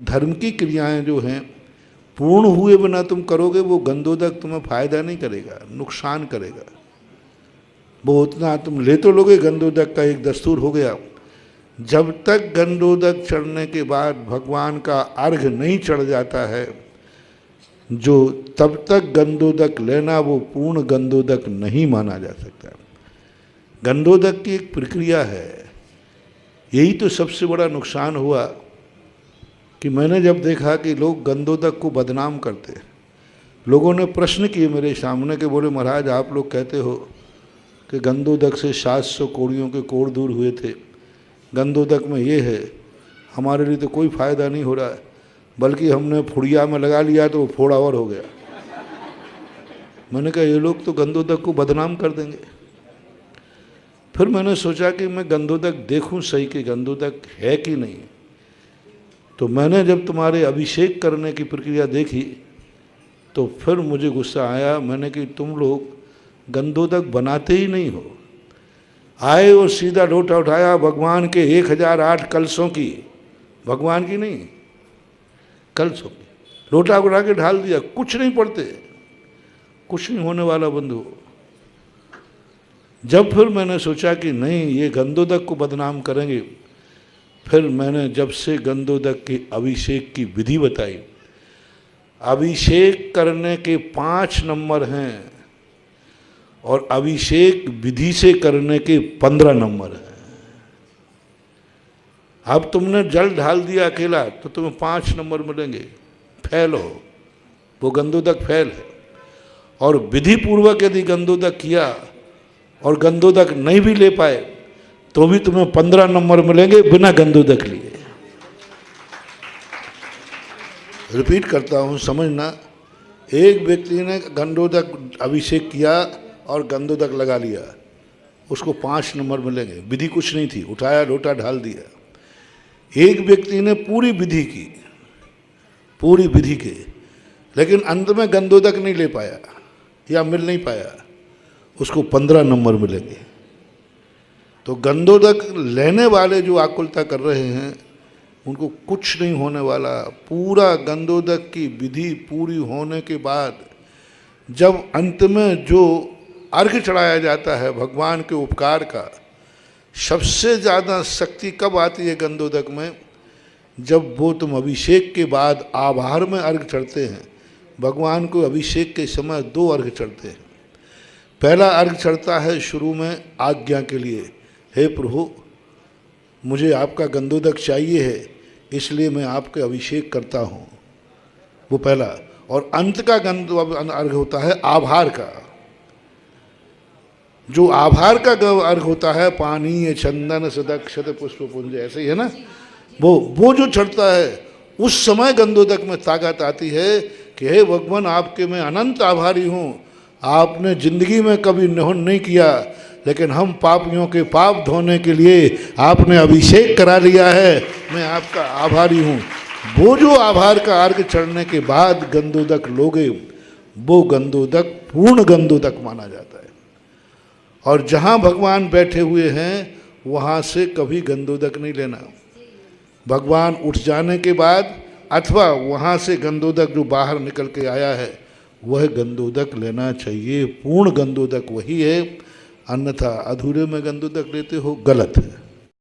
धर्म की क्रियाएं जो हैं पूर्ण हुए बिना तुम करोगे, वो गंधोदक तुम्हें फायदा नहीं करेगा, नुकसान करेगा। वो उतना तुम ले तो लोगे, गंधोदक का एक दस्तूर हो गया। जब तक गंधोदक चढ़ने के बाद भगवान का अर्घ नहीं चढ़ जाता है, जो तब तक गंधोदक लेना वो पूर्ण गंधोदक नहीं माना जा सकता। गंधोदक की एक प्रक्रिया है। यही तो सबसे बड़ा नुकसान हुआ कि मैंने जब देखा कि लोग गंधोदक को बदनाम करते। लोगों ने प्रश्न किए मेरे सामने कि बोले महाराज आप लोग कहते हो कि गंधोदक से 700 कोड़ियों के कोड़ दूर हुए थे, गंधोदक में ये है, हमारे लिए तो कोई फ़ायदा नहीं हो रहा है, बल्कि हमने फुड़िया में लगा लिया तो वो फोड़ा और हो गया। मैंने कहा ये लोग तो गंधोदक को बदनाम कर देंगे। फिर मैंने सोचा कि मैं गंधोदक देखूं सही कि गंधोदक है कि नहीं। तो मैंने जब तुम्हारे अभिषेक करने की प्रक्रिया देखी तो फिर मुझे गुस्सा आया। मैंने कि तुम लोग गंधोदक बनाते ही नहीं हो। आए और सीधा लोटा उठाया भगवान के 1008 कलशों की, भगवान की नहीं कलशों की, लोटा उठा के ढाल दिया, कुछ नहीं पड़ते, कुछ नहीं होने वाला बंधु। जब फिर मैंने सोचा कि नहीं ये गंधोदक को बदनाम करेंगे, फिर मैंने जब से गंधोदक के अभिषेक की विधि बताई। अभिषेक करने के 5 नंबर हैं और अभिषेक विधि से करने के 15 नंबर हैं। अब तुमने जल ढाल दिया अकेला तो तुम्हें 5 नंबर मिलेंगे, फैल हो, वो गंधोदक फैल है। और विधि पूर्वक यदि गंधोदक किया और गंधोदक नहीं भी ले पाए तो भी तुम्हें 15 नंबर मिलेंगे बिना गंधोदक लिए। रिपीट करता हूँ, समझना। एक व्यक्ति ने गंधोदक अभिषेक किया और गंधोदक लगा लिया, उसको 5 नंबर मिलेंगे, विधि कुछ नहीं थी, उठाया लोटा ढाल दिया। एक व्यक्ति ने पूरी विधि की, पूरी विधि के, लेकिन अंत में गंधोदक नहीं ले पाया या मिल नहीं पाया, उसको 15 नंबर मिलेंगे। तो गंधोदक लेने वाले जो आकुलता कर रहे हैं उनको कुछ नहीं होने वाला। पूरा गंधोदक की विधि पूरी होने के बाद जब अंत में जो अर्घ चढ़ाया जाता है भगवान के उपकार का, सबसे ज़्यादा शक्ति कब आती है गंधोदक में? जब वो तुम अभिषेक के बाद आभार में अर्घ चढ़ते हैं। भगवान को अभिषेक के समय 2 अर्घ चढ़ते हैं। पहला अर्घ चढ़ता है शुरू में आज्ञा के लिए, हे प्रभु मुझे आपका गंधोदक चाहिए है इसलिए मैं आपके अभिषेक करता हूँ, वो पहला। और अंत का अर्घ होता है आभार का। जो आभार का अर्घ होता है, पानी चंदन सदक्षत पुष्प पुंज, ऐसे ही है ना, वो जो चढ़ता है उस समय गंधोदक में ताकत आती है कि हे भगवान आपके मैं अनंत आभारी हूँ। आपने जिंदगी में कभी निहन नहीं किया, लेकिन हम पापियों के पाप धोने के लिए आपने अभिषेक करा लिया है, मैं आपका आभारी हूँ। वो जो आभार का अर्घ चढ़ने के बाद गंधोदक लोगे, वो गंधोदक पूर्ण गंधोदक माना जाता है। और जहाँ भगवान बैठे हुए हैं वहाँ से कभी गंधोदक नहीं लेना। भगवान उठ जाने के बाद अथवा वहाँ से गंधोदक जो बाहर निकल के आया है वह गंधोदक लेना चाहिए। पूर्ण गंधोदक वही है, अन्यथा अधूरे में गंधोदक लेते हो गलत है।